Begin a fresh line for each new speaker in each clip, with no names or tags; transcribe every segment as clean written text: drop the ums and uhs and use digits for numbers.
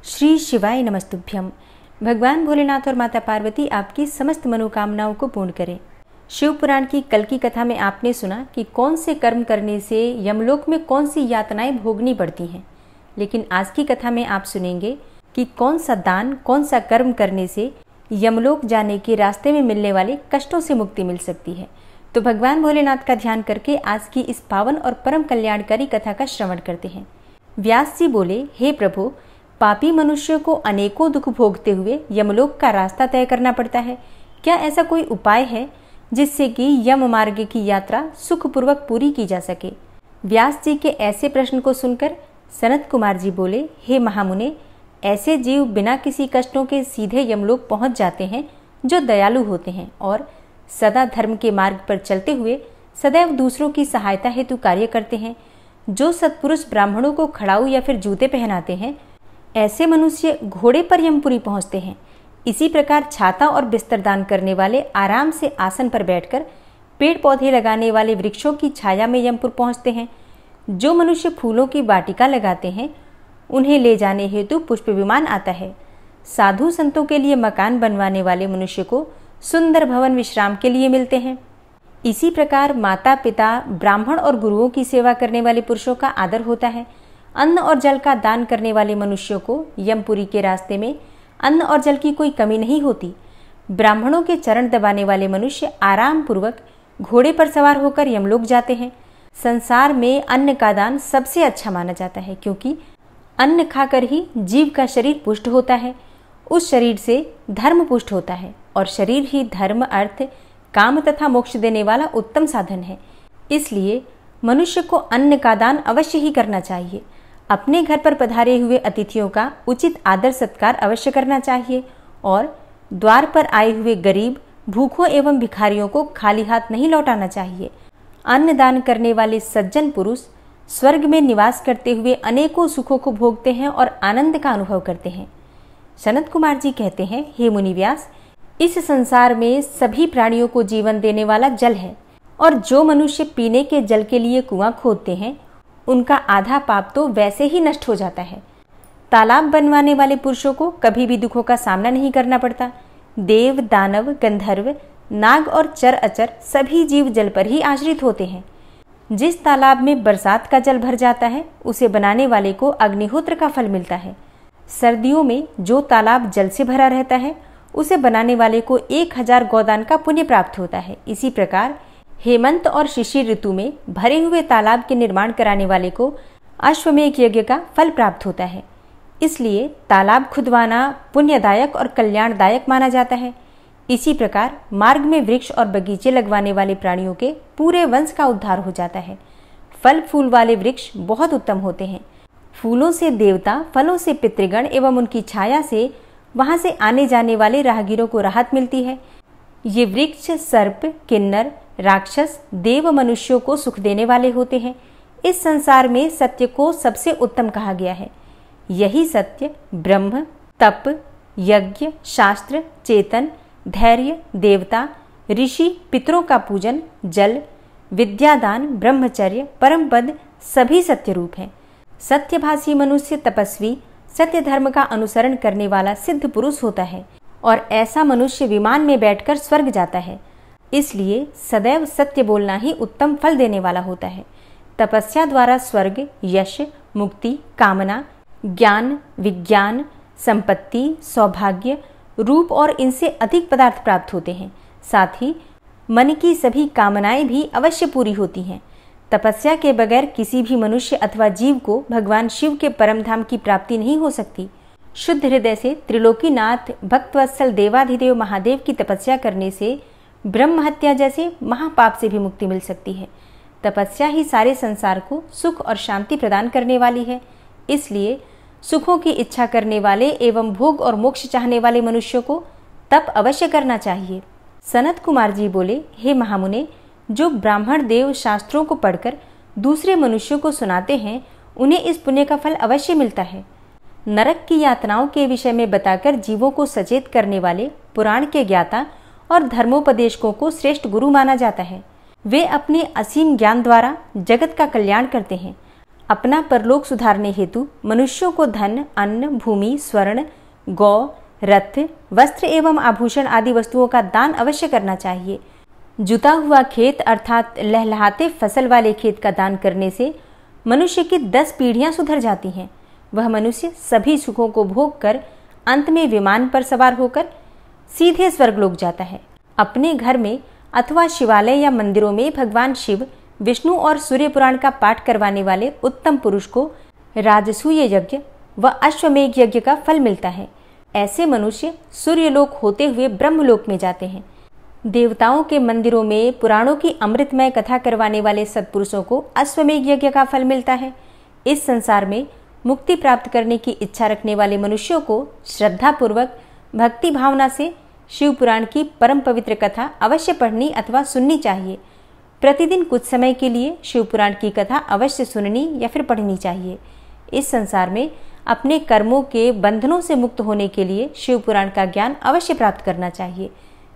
श्री शिवाय नमस्तुभ्यम। भगवान भोलेनाथ और माता पार्वती आपकी समस्त मनोकामनाओं को पूर्ण करें। शिव पुराण की कल की कथा में आपने सुना कि कौन से कर्म करने से यमलोक में कौन सी यातनाएं भोगनी पड़ती हैं, लेकिन आज की कथा में आप सुनेंगे कि कौन सा दान, कौन सा कर्म करने से यमलोक जाने के रास्ते में मिलने वाले कष्टों से मुक्ति मिल सकती है। तो भगवान भोलेनाथ का ध्यान करके आज की इस पावन और परम कल्याणकारी कथा का श्रवण करते हैं। व्यास जी बोले, हे प्रभु, पापी मनुष्य को अनेकों दुख भोगते हुए यमलोक का रास्ता तय करना पड़ता है। क्या ऐसा कोई उपाय है जिससे कि यम मार्ग की यात्रा सुखपूर्वक पूरी की जा सके? व्यास जी के ऐसे प्रश्न को सुनकर सनत कुमार जी बोले, हे महामुने, ऐसे जीव बिना किसी कष्टों के सीधे यमलोक पहुंच जाते हैं जो दयालु होते हैं और सदा धर्म के मार्ग पर चलते हुए सदैव दूसरों की सहायता हेतु कार्य करते हैं। जो सत्पुरुष ब्राह्मणों को खड़ाऊ या फिर जूते पहनाते हैं, ऐसे मनुष्य घोड़े पर यमपुरी पहुंचते हैं। इसी प्रकार छाता और बिस्तर दान करने वाले आराम से आसन पर बैठकर पेड़ पौधे लगाने वाले वृक्षों की छाया में यमपुर पहुंचते हैं। जो मनुष्य फूलों की वाटिका लगाते हैं, उन्हें ले जाने हेतु पुष्प विमान आता है। साधु संतों के लिए मकान बनवाने वाले मनुष्य को सुंदर भवन विश्राम के लिए मिलते हैं। इसी प्रकार माता पिता, ब्राह्मण और गुरुओं की सेवा करने वाले पुरुषों का आदर होता है। अन्न और जल का दान करने वाले मनुष्यों को यमपुरी के रास्ते में अन्न और जल की कोई कमी नहीं होती। ब्राह्मणों के चरण दबाने वाले मनुष्य आराम पूर्वक घोड़े पर सवार होकर यमलोक जाते हैं। संसार में अन्न का दान सबसे अच्छा माना जाता है, क्योंकि अन्न खाकर ही जीव का शरीर पुष्ट होता है। उस शरीर से धर्म पुष्ट होता है और शरीर ही धर्म, अर्थ, काम तथा मोक्ष देने वाला उत्तम साधन है। इसलिए मनुष्य को अन्न का दान अवश्य ही करना चाहिए। अपने घर पर पधारे हुए अतिथियों का उचित आदर सत्कार अवश्य करना चाहिए और द्वार पर आए हुए गरीब, भूखों एवं भिखारियों को खाली हाथ नहीं लौटाना चाहिए। अन्न दान करने वाले सज्जन पुरुष स्वर्ग में निवास करते हुए अनेकों सुखों को भोगते हैं और आनंद का अनुभव करते हैं। सनत कुमार जी कहते हैं, हे मुनि व्यास, इस संसार में सभी प्राणियों को जीवन देने वाला जल है और जो मनुष्य पीने के जल के लिए कुआं खोदते हैं, उनका आधा पाप तो वैसे ही नष्ट हो जाता है। तालाब बनवाने वाले पुरुषों को कभी भी दुखों का सामना नहीं करना पड़ता। देव, दानव, गंधर्व, नाग और चर अचर सभी जीव जल पर ही आश्रित होते हैं। जिस तालाब में बरसात का जल भर जाता है, उसे बनाने वाले को अग्निहोत्र का फल मिलता है। सर्दियों में जो तालाब जल से भरा रहता है, उसे बनाने वाले को 1000 गोदान का पुण्य प्राप्त होता है। इसी प्रकार हेमंत और शिशिर ऋतु में भरे हुए तालाब के निर्माण कराने वाले को अश्वमेध यज्ञ का फल प्राप्त होता है। इसलिए तालाब खुदवाना पुण्यदायक और कल्याणदायक माना जाता है। इसी प्रकार मार्ग में वृक्ष और बगीचे लगवाने वाले प्राणियों के पूरे वंश का उद्धार हो जाता है। फल फूल वाले वृक्ष बहुत उत्तम होते हैं। फूलों से देवता, फलों से पितृगण एवं उनकी छाया से वहां से आने जाने वाले राहगीरों को राहत मिलती है। ये वृक्ष सर्प, किन्नर, राक्षस, देव, मनुष्यों को सुख देने वाले होते हैं। इस संसार में सत्य को सबसे उत्तम कहा गया है। यही सत्य ब्रह्म, तप, यज्ञ, शास्त्र, चेतन, धैर्य, देवता, ऋषि, पितरों का पूजन, जल, विद्यादान, ब्रह्मचर्य, परम पद सभी सत्य रूप है। सत्यभाषी मनुष्य तपस्वी, सत्य धर्म का अनुसरण करने वाला सिद्ध पुरुष होता है और ऐसा मनुष्य विमान में बैठकर स्वर्ग जाता है। इसलिए सदैव सत्य बोलना ही उत्तम फल देने वाला होता है। तपस्या द्वारा स्वर्ग, यश, मुक्ति, कामना, ज्ञान, विज्ञान, संपत्ति, सौभाग्य, रूप और इनसे अधिक पदार्थ प्राप्त होते हैं। साथ ही मन की सभी कामनाएं भी अवश्य पूरी होती हैं। तपस्या के बगैर किसी भी मनुष्य अथवा जीव को भगवान शिव के परम धाम की प्राप्ति नहीं हो सकती। शुद्ध हृदय से त्रिलोकीनाथ भक्तवत्सल देवाधिदेव महादेव की तपस्या करने से ब्रह्म हत्या जैसे महापाप से भी मुक्ति मिल सकती है। तपस्या ही सारे संसार को सुख और शांति प्रदान करने वाली है। इसलिए सुखों की इच्छा करने वाले एवं भोग और मोक्ष चाहने वाले मनुष्यों को तप अवश्य करना चाहिए। सनत कुमार जी बोले, हे महामुने, जो ब्राह्मण देव शास्त्रों को पढ़कर दूसरे मनुष्यों को सुनाते हैं, उन्हें इस पुण्य का फल अवश्य मिलता है। नरक की यातनाओं के विषय में बताकर जीवों को सचेत करने वाले पुराण के ज्ञाता और धर्मोपदेशकों को श्रेष्ठ गुरु माना जाता है। वे अपने असीम ज्ञान द्वारा जगत का कल्याण करते हैं। अपना परलोक सुधारने हेतु मनुष्यों को धन, अन्न, भूमि, स्वर्ण, गौ, रथ, वस्त्र एवं आभूषण आदि वस्तुओं का दान अवश्य करना चाहिए। जुता हुआ खेत अर्थात लहलहाते फसल वाले खेत का दान करने से मनुष्य की 10 पीढ़ियां सुधर जाती हैं। वह मनुष्य सभी सुखों को भोग कर अंत में विमान पर सवार होकर सीधे स्वर्गलोक जाता है। अपने घर में अथवा शिवालय या मंदिरों में भगवान शिव, विष्णु और सूर्य पुराण का पाठ करवाने वाले उत्तम पुरुष को राजसूय यज्ञ व अश्वमेघ यज्ञ का फल मिलता है। ऐसे मनुष्य सूर्यलोक होते हुए ब्रह्मलोक में जाते हैं। देवताओं के मंदिरों में पुराणों की अमृतमय कथा करवाने वाले सत्पुरुषों को अश्वमेघ यज्ञ का फल मिलता है। इस संसार में मुक्ति प्राप्त करने की इच्छा रखने वाले मनुष्यों को श्रद्धापूर्वक भक्ति भावना से शिव पुराण की परम पवित्र कथा अवश्य पढ़नी अथवा सुननी चाहिए। प्रतिदिन कुछ समय के लिए शिव पुराण की कथा अवश्य सुननी या फिर पढ़नी चाहिए। इस संसार में अपने कर्मों के बंधनों से मुक्त होने के लिए शिव पुराण का ज्ञान अवश्य प्राप्त करना चाहिए।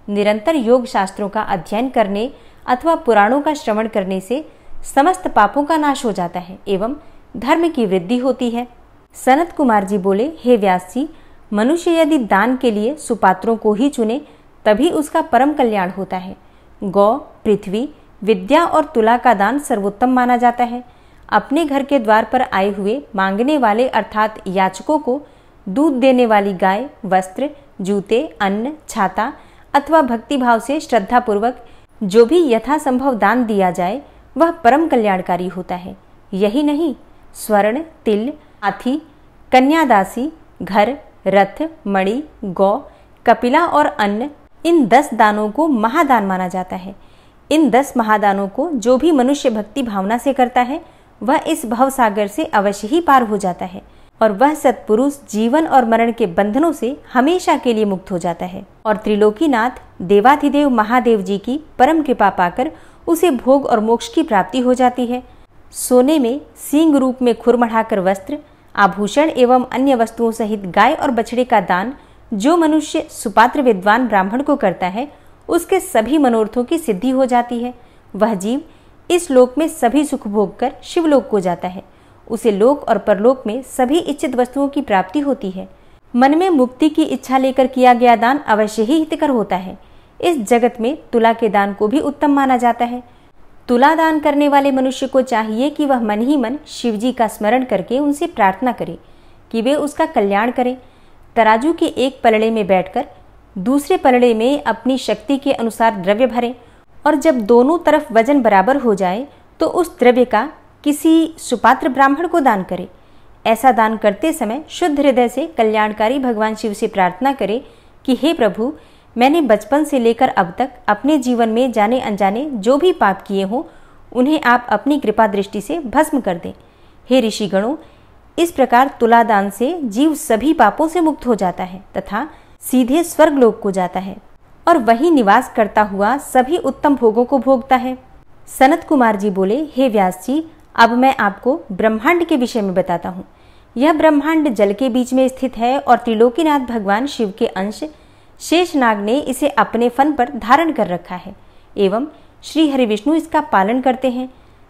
निरंतर योग शास्त्रों का अध्ययन करने अथवा पुराणों का श्रवण करने से समस्त पापों का नाश हो जाता है एवं धर्म की वृद्धि होती है। सनत कुमार जी बोले, हे व्यास जी, मनुष्य यदि दान के लिए सुपात्रों को ही चुने तभी उसका परम कल्याण होता है। गौ, पृथ्वी, विद्या और तुला का दान सर्वोत्तम माना जाता है। अपने घर के द्वार पर आए हुए मांगने वाले अर्थात याचकों को दूध देने वाली गाय, वस्त्र, जूते, अन्न, छाता अथवा भक्तिभाव से श्रद्धापूर्वक जो भी यथासंभव दान दिया जाए वह परम कल्याणकारी होता है। यही नहीं, स्वर्ण, तिल, हाथी, कन्यादासी, घर, रथ, मणि, गौ, कपिला और अन्न, इन 10 दानों को महादान माना जाता है। इन 10 महादानों को जो भी मनुष्य भक्ति भावना से करता है वह इस भवसागर से अवश्य ही पार हो जाता है और वह सत्पुरुष जीवन और मरण के बंधनों से हमेशा के लिए मुक्त हो जाता है और त्रिलोकीनाथ देवाधिदेव महादेव जी की परम कृपा पाकर उसे भोग और मोक्ष की प्राप्ति हो जाती है। सोने में सींग रूप में खुर मढ़ाकर वस्त्र, आभूषण एवं अन्य वस्तुओं सहित गाय और बछड़े का दान जो मनुष्य सुपात्र विद्वान ब्राह्मण को करता है उसके सभी मनोरथों की सिद्धि हो जाती है। वह जीव इस लोक में सभी सुख भोग कर शिवलोक को जाता है। उसे लोक और परलोक में सभी इच्छित वस्तुओं की प्राप्ति होती है। मन में मुक्ति की इच्छा लेकर किया गया दान अवश्य ही हितकर होता है। इस जगत में तुला के दान को भी उत्तम माना जाता है। तुला दान करने वाले मनुष्य को चाहिए कि वह मन ही मन शिवजी का स्मरण करके उनसे प्रार्थना करे कि वे उसका कल्याण करें। तराजू के एक पलड़े में बैठकर दूसरे पलड़े में अपनी शक्ति के अनुसार द्रव्य भरें और जब दोनों तरफ वजन बराबर हो जाए तो उस द्रव्य का किसी सुपात्र ब्राह्मण को दान करे। ऐसा दान करते समय शुद्ध हृदय से कल्याणकारी भगवान शिव से प्रार्थना करे कि हे प्रभु, मैंने बचपन से लेकर अब तक अपने जीवन में जाने अनजाने जो भी पाप किए हों उन्हें आप अपनी कृपा दृष्टि से भस्म कर दें। हे ऋषिगणों, इस प्रकार तुला दान से जीव सभी पापों से मुक्त हो जाता है तथा सीधे स्वर्गलोक को जाता है और वहीं निवास करता हुआ सभी उत्तम भोगों को भोगता है। सनत कुमार जी बोले, हे व्यास जी, अब मैं आपको ब्रह्मांड के विषय में बताता हूँ। यह ब्रह्मांड जल के बीच में स्थित है और त्रिलोकीनाथ भगवान शिव के अंश शेषनाग ने इसे अपने फन पर धारण कर रखा है एवं श्री हरि विष्णु इसका पालन करते हैं।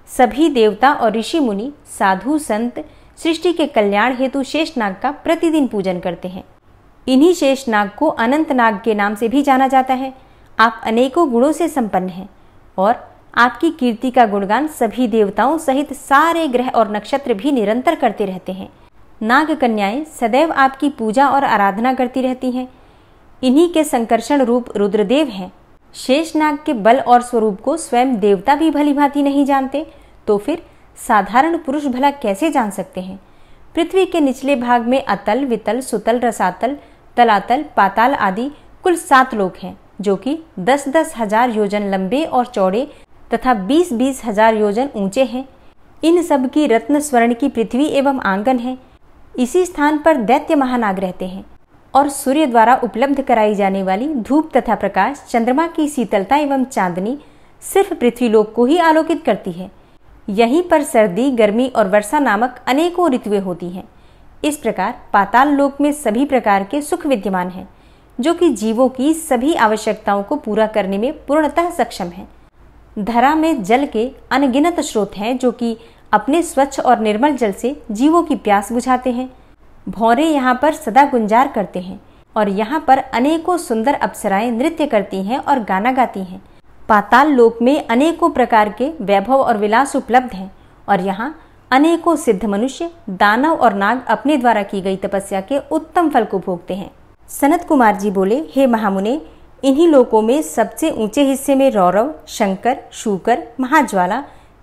सभी देवता और ऋषि मुनि, साधु संत सृष्टि के कल्याण हेतु शेषनाग का प्रतिदिन पूजन करते हैं। इन्हीं शेषनाग को अनंत नाग के नाम से भी जाना जाता है। आप अनेकों गुणों से संपन्न हैं और आपकी कीर्ति का गुणगान सभी देवताओं सहित सारे ग्रह और नक्षत्र भी निरंतर करते रहते हैं। नाग कन्याएं सदैव आपकी पूजा और आराधना करती रहती हैं। इन्हीं के संकर्षण रूप रुद्रदेव हैं। शेषनाग के बल और स्वरूप को स्वयं देवता भी भली भांति नहीं जानते तो फिर साधारण पुरुष भला कैसे जान सकते हैं। पृथ्वी के निचले भाग में अतल, वितल, सुतल, रसातल, तलातल, पाताल आदि कुल 7 लोक हैं जो कि 10-10 हजार योजन लंबे और चौड़े तथा 20-20 हजार योजन ऊंचे हैं। इन सब की रत्न स्वर्ण की पृथ्वी एवं आंगन है। इसी स्थान पर दैत्य महानाग रहते हैं और सूर्य द्वारा उपलब्ध कराई जाने वाली धूप तथा प्रकाश, चंद्रमा की शीतलता एवं चांदनी सिर्फ पृथ्वीलोक को ही आलोकित करती है। यहीं पर सर्दी, गर्मी और वर्षा नामक अनेकों ऋतुएं होती हैं। इस प्रकार पाताल लोक में सभी प्रकार के सुख विद्यमान हैं जो कि जीवों की सभी आवश्यकताओं को पूरा करने में पूर्णतः सक्षम हैं। धरा में जल के अनगिनत स्रोत हैं जो कि अपने स्वच्छ और निर्मल जल से जीवों की प्यास बुझाते हैं। भौरे यहाँ पर सदा गुंजार करते हैं और यहाँ पर अनेकों सुंदर अप्सराएं नृत्य करती हैं और गाना गाती हैं। पाताल लोक में अनेकों प्रकार के वैभव और विलास उपलब्ध हैं और यहाँ अनेकों सिद्ध मनुष्य, दानव और नाग अपने द्वारा की गई तपस्या के उत्तम फल को भोगते हैं। सनत कुमार जी बोले, हे महामुने, इन्हीं लोकों में सबसे ऊंचे हिस्से में रौरव, शंकर, शूकर, महाज्वाला,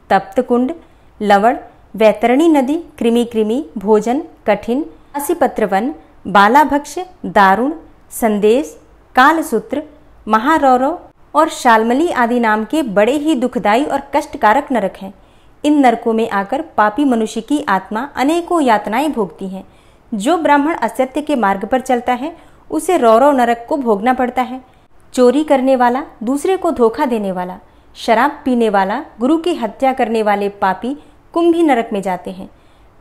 तप्तकुंड, लवण, वैतरणी नदी, कृमि, भोजन, कठिन, असिपत्रवन, बालाभक्ष, दारुण, संदेश, कालसूत्र, महारौरव और शालमली आदि नाम के बड़े ही दुखदायी और कष्टकारक नरक हैं। इन नरकों में आकर पापी मनुष्य की आत्मा अनेकों यातनाएं भोगती हैं। जो ब्राह्मण असत्य के मार्ग पर चलता है उसे रौरव नरक को भोगना पड़ता है। चोरी करने वाला, दूसरे को धोखा देने वाला, शराब पीने वाला, गुरु की हत्या करने वाले पापी कुंभी नरक में जाते हैं।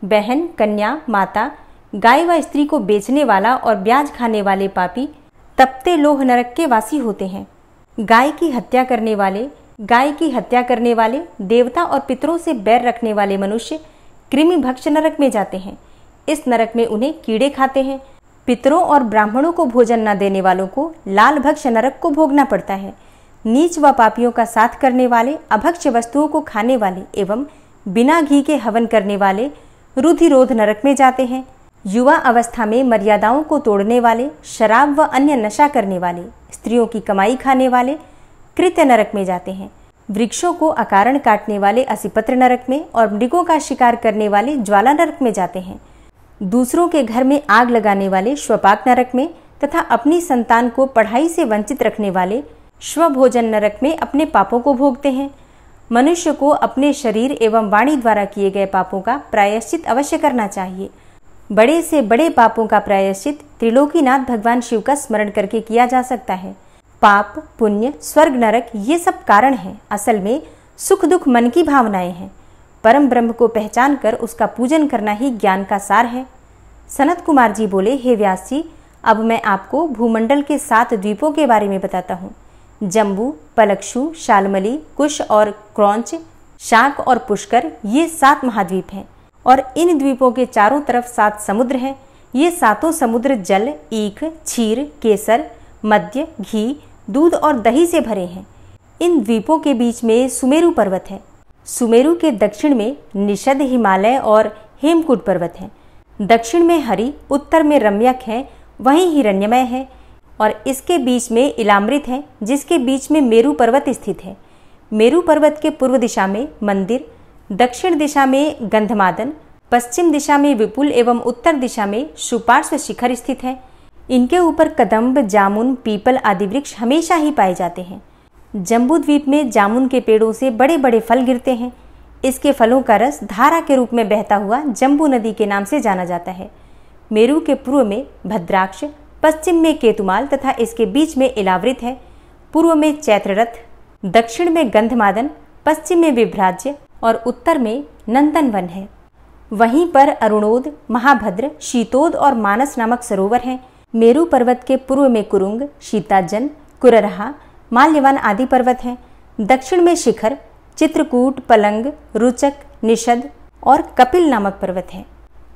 बहन, कन्या, माता, गाय व स्त्री को बेचने वाला और ब्याज खाने वाले पापी तपते लोह नरक के वासी होते हैं। गाय की हत्या करने वाले, देवता और पितरों से बैर रखने वाले मनुष्य कृमि भक्ष नरक में जाते हैं। इस नरक में उन्हें कीड़े खाते हैं। पितरों और ब्राह्मणों को भोजन न देने वालों को लाल भक्ष नरक को भोगना पड़ता है। नीच व पापियों का साथ करने वाले, अभक्ष्य वस्तुओं को खाने वाले एवं बिना घी के हवन करने वाले रुधिरोध नरक में जाते हैं। युवा अवस्था में मर्यादाओं को तोड़ने वाले, शराब व अन्य नशा करने वाले, स्त्रियों की कमाई खाने वाले कृत्य नरक में जाते हैं। वृक्षों को अकारण काटने वाले असिपत्र नरक में और मृगों का शिकार करने वाले ज्वाला नरक में जाते हैं। दूसरों के घर में आग लगाने वाले श्वपाक नरक में तथा अपनी संतान को पढ़ाई से वंचित रखने वाले श्वभोजन नरक में अपने पापों को भोगते हैं। मनुष्य को अपने शरीर एवं वाणी द्वारा किए गए पापों का प्रायश्चित अवश्य करना चाहिए। बड़े से बड़े पापों का प्रायश्चित त्रिलोकीनाथ भगवान शिव का स्मरण करके किया जा सकता है। पाप, पुण्य, स्वर्ग, नरक ये सब कारण हैं। असल में सुख दुख मन की भावनाएं हैं। परम ब्रह्म को पहचान कर उसका पूजन करना ही ज्ञान का सार है। सनत कुमार जी बोले, हे व्यास जी, अब मैं आपको भूमंडल के 7 द्वीपों के बारे में बताता हूँ। जम्बू, पलक्षु, शालमली, कुश और क्रौंच, शाक और पुष्कर ये 7 महाद्वीप हैं और इन द्वीपों के चारों तरफ 7 समुद्र हैं। ये 7 समुद्र जल, ईख, क्षीर, केसर, मद्य, घी, दूध और दही से भरे हैं। इन द्वीपों के बीच में सुमेरु पर्वत है। सुमेरु के दक्षिण में निषद, हिमालय और हेमकूट पर्वत हैं। दक्षिण में हरि, उत्तर में रम्यक है, वहीं हिरण्यमय है और इसके बीच में इलामृत है, जिसके बीच में मेरु पर्वत स्थित है। मेरु पर्वत के पूर्व दिशा में मंदिर, दक्षिण दिशा में गंधमादन, पश्चिम दिशा में विपुल एवं उत्तर दिशा में सुपार्श्व शिखर स्थित है। इनके ऊपर कदम्ब, जामुन, पीपल आदि वृक्ष हमेशा ही पाए जाते हैं। जम्बू द्वीप में जामुन के पेड़ों से बड़े बड़े फल गिरते हैं। इसके फलों का रस धारा के रूप में बहता हुआ जम्बू नदी के नाम से जाना जाता है। मेरु के पूर्व में भद्राक्ष, पश्चिम में केतुमाल तथा इसके बीच में इलावृत है। पूर्व में चैत्ररथ, दक्षिण में गंधमादन, पश्चिम में विभ्राज्य और उत्तर में नंदनवन है। वहीं पर अरुणोद, महाभद्र, शीतोद और मानस नामक सरोवर हैं। मेरु पर्वत के पूर्व में कुरुंग, शीताजन, कुररहा, माल्यवान आदि पर्वत हैं। दक्षिण में शिखर, चित्रकूट, पलंग, रुचक, निषद और कपिल नामक पर्वत हैं।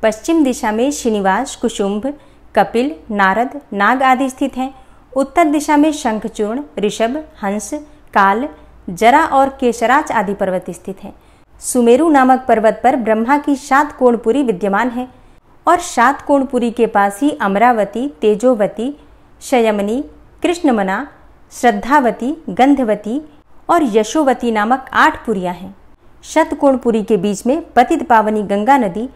पश्चिम दिशा में श्रीनिवास, कुशुंभ, कपिल, नारद, नाग आदि स्थित हैं। उत्तर दिशा में शंखचूर्ण, ऋषभ, हंस, काल, जरा और केशराच आदि पर्वत स्थित हैं। सुमेरु नामक पर्वत पर ब्रह्मा की शातकोणपुरी विद्यमान है और शातकोणपुरी के पास ही अमरावती, तेजोवती, शयमनी, कृष्णमना, श्रद्धावती, गंधवती और यशोवती नामक 8 पुरियां हैं। शतकोणपुरी के बीच में पतित पावनी गंगा नदी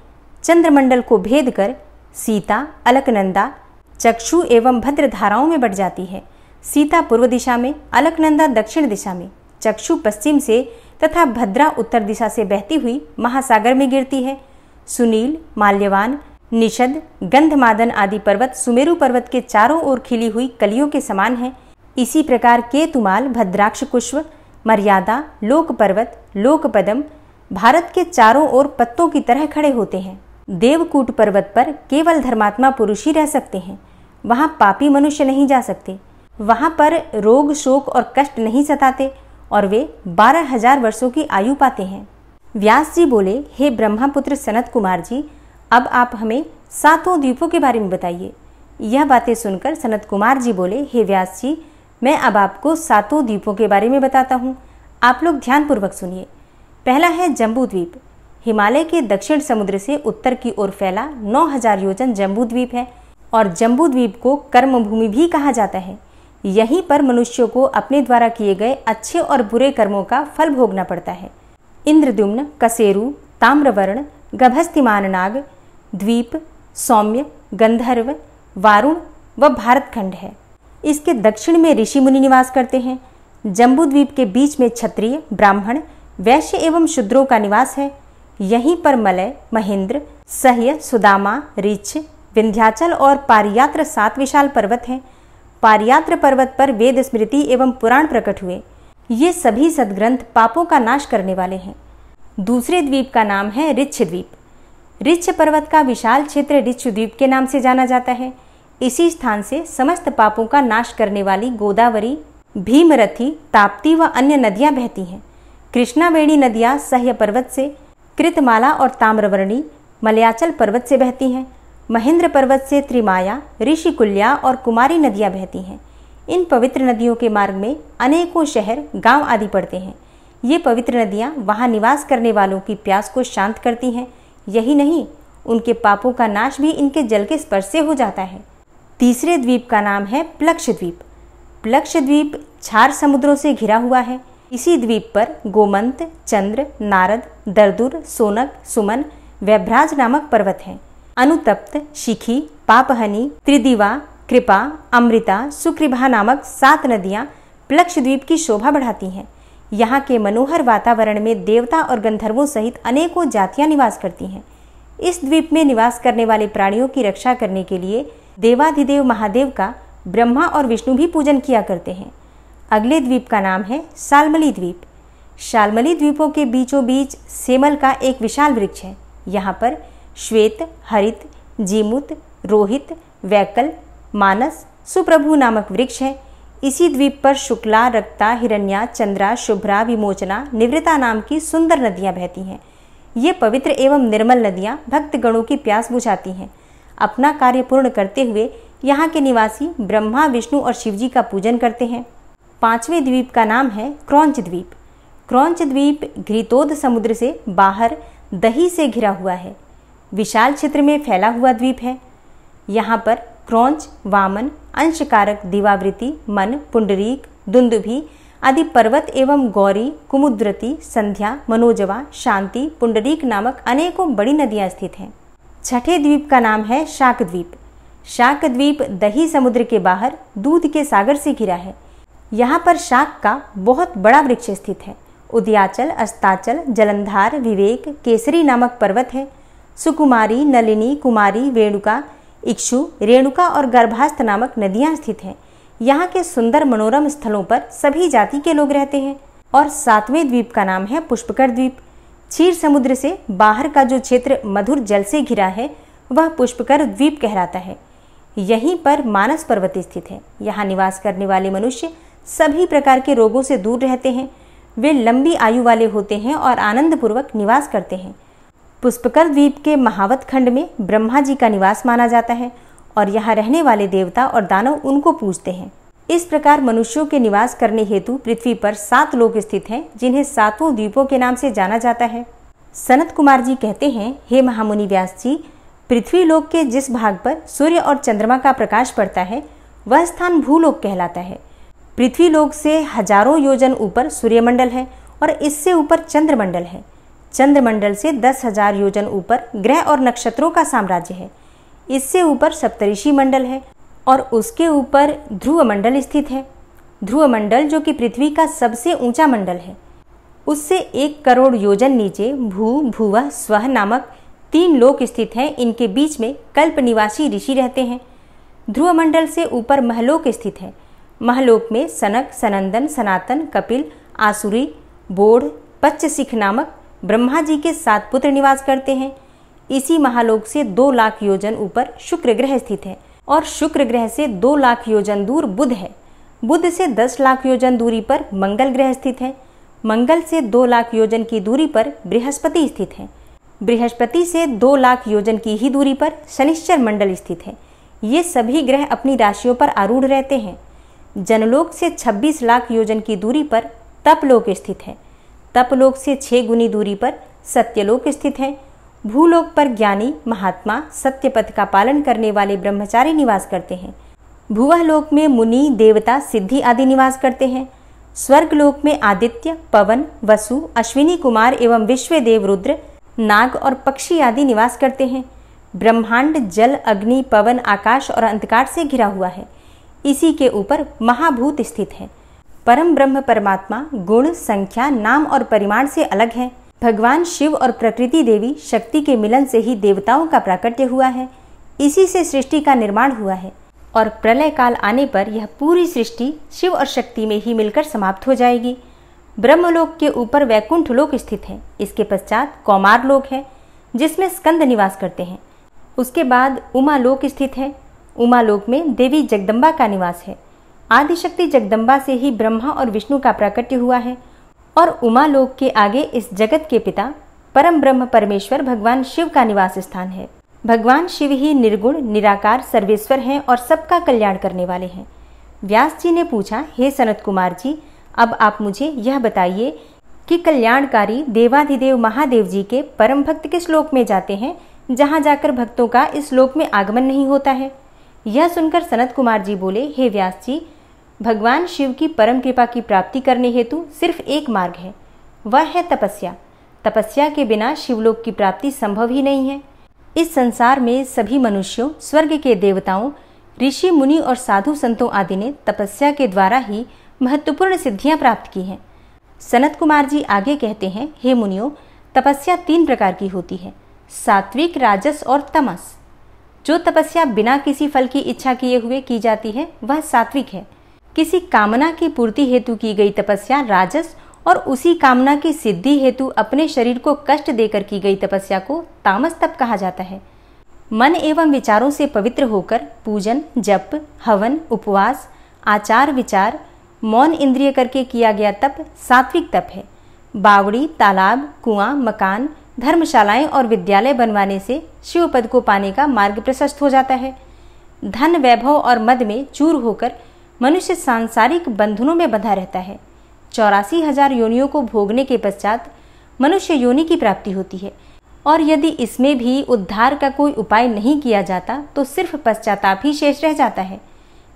चंद्रमंडल को भेद कर सीता, अलकनंदा, चक्षु एवं भद्र धाराओं में बढ़ जाती है। सीता पूर्व दिशा में, अलकनंदा दक्षिण दिशा में, चक्षु पश्चिम से तथा भद्रा उत्तर दिशा से बहती हुई महासागर में गिरती है। सुनील, माल्यवान, निषद, गंधमादन आदि पर्वत सुमेरु पर्वत के चारों ओर खिली हुई कलियों के समान हैं। इसी प्रकार केतुमाल, भद्राक्ष, कुश्व, मर्यादा, लोक पर्वत, लोकपदम भारत के चारों ओर पत्तों की तरह खड़े होते हैं। देवकूट पर्वत पर केवल धर्मात्मा पुरुष ही रह सकते हैं। वहां पापी मनुष्य नहीं जा सकते। वहां पर रोग, शोक और कष्ट नहीं सताते और वे 12,000 वर्षों की आयु पाते हैं। व्यास जी बोले, हे ब्रह्मपुत्र सनत कुमार जी, अब आप हमें 7 द्वीपों के बारे में बताइए। यह बातें सुनकर सनत कुमार जी बोले, हे व्यास जी, मैं अब आपको 7 द्वीपों के बारे में बताता हूँ। आप लोग ध्यानपूर्वक सुनिए। पहला है जम्बू द्वीप। हिमालय के दक्षिण समुद्र से उत्तर की ओर फैला 9000 योजन जम्बू द्वीप है और जम्बू द्वीप को कर्मभूमि भी कहा जाता है। यहीं पर मनुष्यों को अपने द्वारा किए गए अच्छे और बुरे कर्मों का फल भोगना पड़ता है। इंद्रद्युम्न, कसेरु, ताम्रवर्ण, गभस्तिमान नाग द्वीप, सौम्य, गंधर्व, वारुण व भारतखंड है। इसके दक्षिण में ऋषि मुनि निवास करते हैं। जम्बू द्वीप के बीच में क्षत्रिय, ब्राह्मण, वैश्य एवं शूद्रों का निवास है। यहीं पर मलय, महेंद्र, सह्य, सुदामा, ऋक्ष, विंध्याचल और पारियात्र 7 विशाल पर्वत हैं। पारियात्र पर्वत पर वेद स्मृति एवं पुराण प्रकट हुए। ये सभी सद्ग्रंथ पापों का नाश करने वाले हैं। दूसरे द्वीप का नाम है ऋक्ष द्वीप। ऋक्ष पर्वत का विशाल क्षेत्र ऋक्ष द्वीप के नाम से जाना जाता है। इसी स्थान से समस्त पापों का नाश करने वाली गोदावरी, भीमरथी, ताप्ती व अन्य नदियां बहती हैं। कृष्णावेणी नदियां सह्य पर्वत से, कृतमाला और ताम्रवर्णी मलयाचल पर्वत से बहती हैं। महेंद्र पर्वत से त्रिमाया, ऋषिकुल्या और कुमारी नदियां बहती हैं। इन पवित्र नदियों के मार्ग में अनेकों शहर, गांव आदि पड़ते हैं। ये पवित्र नदियां वहां निवास करने वालों की प्यास को शांत करती हैं। यही नहीं, उनके पापों का नाश भी इनके जल के स्पर्श से हो जाता है। तीसरे द्वीप का नाम है प्लक्ष द्वीप। प्लक्ष द्वीप 4 समुद्रों से घिरा हुआ है। इसी द्वीप पर गोमंत, चंद्र, नारद, दरदुर, सोनक, सुमन, व्यभ्राज नामक पर्वत हैं। अनुतप्त, शिखी, पापहनी, त्रिदिवा, कृपा, अमृता, सुकृभा नामक 7 नदियां प्लक्ष द्वीप की शोभा बढ़ाती हैं। यहाँ के मनोहर वातावरण में देवता और गंधर्वों सहित अनेकों जातियां निवास करती हैं। इस द्वीप में निवास करने वाले प्राणियों की रक्षा करने के लिए देवाधिदेव महादेव का ब्रह्मा और विष्णु भी पूजन किया करते हैं। अगले द्वीप का नाम है शाल्मली द्वीप। शाल्मली द्वीपों के बीचों बीच सेमल का एक विशाल वृक्ष है। यहाँ पर श्वेत, हरित, जीमूत, रोहित, वैकल, मानस, सुप्रभु नामक वृक्ष है। इसी द्वीप पर शुक्ला, रक्ता, हिरण्या, चंद्रा, शुभ्रा, विमोचना, निवृता नाम की सुंदर नदियां बहती हैं। ये पवित्र एवं निर्मल नदियां भक्तगणों की प्यास बुझाती हैं। अपना कार्य पूर्ण करते हुए यहाँ के निवासी ब्रह्मा, विष्णु और शिवजी का पूजन करते हैं। 5वें द्वीप का नाम है क्रौंच द्वीप। क्रौंच द्वीप घृतोद समुद्र से बाहर दही से घिरा हुआ है। विशाल क्षेत्र में फैला हुआ द्वीप है। यहाँ पर क्रौंच, वामन, अंशकारक, दिवावृति, मन, पुंडरीक, दुंदुभी आदि पर्वत एवं गौरी, कुमुद्रती, संध्या, मनोजवा, शांति, पुंडरीक नामक अनेकों बड़ी नदियां स्थित हैं। 6ठे द्वीप का नाम है शाक द्वीप। शाक द्वीप दही समुद्र के बाहर दूध के सागर से घिरा है। यहाँ पर शाक का बहुत बड़ा वृक्ष स्थित है। उदयाचल, अस्ताचल, जलंधार, विवेक, केसरी नामक पर्वत है। सुकुमारी, नलिनी, कुमारी, वेणुका, इक्षु, रेणुका और गर्भास्थ नामक नदियां स्थित हैं। यहाँ के सुंदर मनोरम स्थलों पर सभी जाति के लोग रहते हैं। और 7वें द्वीप का नाम है पुष्पकर द्वीप। क्षीर समुद्र से बाहर का जो क्षेत्र मधुर जल से घिरा है वह पुष्पकर द्वीप कहलाता है। यहीं पर मानस पर्वत स्थित है। यहाँ निवास करने वाले मनुष्य सभी प्रकार के रोगों से दूर रहते हैं। वे लंबी आयु वाले होते हैं और आनंद पूर्वक निवास करते हैं। पुष्पकर द्वीप के महावत खंड में ब्रह्मा जी का निवास माना जाता है और यहाँ रहने वाले देवता और दानव उनको पूजते हैं। इस प्रकार मनुष्यों के निवास करने हेतु पृथ्वी पर 7 लोक स्थित हैं, जिन्हें 7 द्वीपों के नाम से जाना जाता है। सनत कुमार जी कहते हैं, हे महामुनि व्यास जी, पृथ्वी लोक के जिस भाग पर सूर्य और चंद्रमा का प्रकाश पड़ता है वह स्थान भूलोक कहलाता है। पृथ्वी लोक से हजारों योजन ऊपर सूर्यमंडल है और इससे ऊपर चंद्रमंडल है। चंद्रमंडल से 10,000 योजन ऊपर ग्रह और नक्षत्रों का साम्राज्य है। इससे ऊपर सप्तऋषि मंडल है और उसके ऊपर ध्रुव मंडल स्थित है। ध्रुव मंडल जो कि पृथ्वी का सबसे ऊंचा मंडल है, उससे 1 करोड़ योजन नीचे भू, भुवः, स्वः नामक 3 लोक स्थित हैं। इनके बीच में कल्प निवासी ऋषि रहते हैं। ध्रुव मंडल से ऊपर महलोक स्थित है। महलोक में सनक, सनंदन, सनातन, कपिल, आसुरी, बोढ़, पच्चसिख नामक ब्रह्मा जी के 7 पुत्र निवास करते हैं। इसी महालोक से 2 लाख योजन ऊपर शुक्र ग्रह स्थित है और शुक्र ग्रह से 2 लाख योजन दूर बुध है। बुध से 10 लाख योजन दूरी पर मंगल ग्रह स्थित है। मंगल से 2 लाख योजन की दूरी पर बृहस्पति स्थित है। बृहस्पति से 2 लाख योजन की ही दूरी पर शनिश्चर मंडल स्थित है। ये सभी ग्रह अपनी राशियों पर आरूढ़ रहते हैं। जनलोक से 26 लाख योजन की दूरी पर तपलोक स्थित है। तपलोक से 6 गुनी दूरी पर सत्यलोक स्थित है। भूलोक पर ज्ञानी, महात्मा, सत्य पथ का पालन करने वाले ब्रह्मचारी निवास करते हैं। भुवः लोक में मुनि, देवता, सिद्धि आदि निवास करते हैं। स्वर्ग लोक में आदित्य, पवन, वसु, अश्विनी कुमार एवं विश्वदेव, रुद्र, नाग और पक्षी आदि निवास करते हैं। ब्रह्मांड जल, अग्नि, पवन, आकाश और अंधकार से घिरा हुआ है। इसी के ऊपर महाभूत स्थित है। परम ब्रह्म परमात्मा गुण, संख्या, नाम और परिमाण से अलग है। भगवान शिव और प्रकृति देवी शक्ति के मिलन से ही देवताओं का प्राकट्य हुआ है। इसी से सृष्टि का निर्माण हुआ है और प्रलय काल आने पर यह पूरी सृष्टि शिव और शक्ति में ही मिलकर समाप्त हो जाएगी। ब्रह्मलोक के ऊपर वैकुंठ लोक स्थित है। इसके पश्चात कौमार लोक है जिसमें स्कंद निवास करते हैं। उसके बाद उमा लोक स्थित है। उमा लोक में देवी जगदम्बा का निवास है। आदिशक्ति जगदम्बा से ही ब्रह्मा और विष्णु का प्राकट्य हुआ है और उमा लोक के आगे इस जगत के पिता परम ब्रह्म परमेश्वर भगवान शिव का निवास स्थान है। भगवान शिव ही निर्गुण, निराकार, सर्वेश्वर हैं और सबका कल्याण करने वाले हैं। व्यास जी ने पूछा, हे सनत कुमार जी, अब आप मुझे यह बताइए कि कल्याणकारी देवाधिदेव महादेव जी के परम भक्त किस लोक में जाते हैं जहां जाकर भक्तों का इस लोक में आगमन नहीं होता है। यह सुनकर सनत कुमार जी बोले, हे व्यास जी, भगवान शिव की परम कृपा की प्राप्ति करने हेतु सिर्फ एक मार्ग है, वह है तपस्या। तपस्या के बिना शिवलोक की प्राप्ति संभव ही नहीं है। इस संसार में सभी मनुष्यों, स्वर्ग के देवताओं, ऋषि मुनि और साधु संतों आदि ने तपस्या के द्वारा ही महत्वपूर्ण सिद्धियां प्राप्त की हैं। सनत कुमार जी आगे कहते हैं, हे मुनियों, तपस्या 3 प्रकार की होती है, सात्विक, राजस और तमस। जो तपस्या बिना किसी फल की इच्छा किए हुए की जाती है वह सात्विक है। किसी कामना की पूर्ति हेतु की गई तपस्या राजस और उसी कामना की सिद्धि हेतु अपने शरीर को कष्ट देकर की गई तपस्या को तामस तप कहा जाता है। मन एवं विचारों से पवित्र होकर पूजन, जप, हवन, उपवास, आचार विचार, मौन इंद्रिय करके किया गया तप सात्विक तप है। बावड़ी, तालाब, कुआं, मकान, धर्मशालाएं और विद्यालय बनवाने से शिव पद को पाने का मार्ग प्रशस्त हो जाता है। धन, वैभव और मद में चूर होकर मनुष्य सांसारिक बंधनों में बंधा रहता है। 84,000 योनियों को भोगने के पश्चात मनुष्य योनि की प्राप्ति होती है और यदि इसमें भी उद्धार का कोई उपाय नहीं किया जाता तो सिर्फ पश्चाताप ही शेष रह जाता है।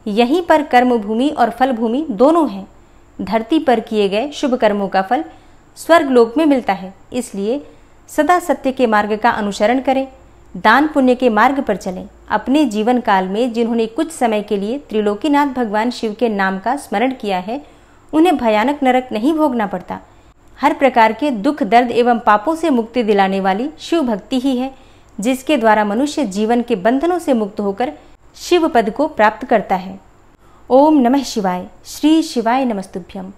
यहीं पर कर्म भूमि और फल भूमि दोनों हैं। धरती पर किए गए शुभ कर्मों का फल स्वर्ग लोक में मिलता है। इसलिए सदा सत्य के मार्ग का अनुसरण करें, दान पुण्य के मार्ग पर चलें। अपने जीवन काल में जिन्होंने कुछ समय के लिए त्रिलोकीनाथ भगवान शिव के नाम का स्मरण किया है उन्हें भयानक नरक नहीं भोगना पड़ता। हर प्रकार के दुख, दर्द एवं पापों से मुक्ति दिलाने वाली शिव भक्ति ही है जिसके द्वारा मनुष्य जीवन के बंधनों से मुक्त होकर शिव पद को प्राप्त करता है। ओम नमः शिवाय। श्री शिवाय नमस्तुभ्यम।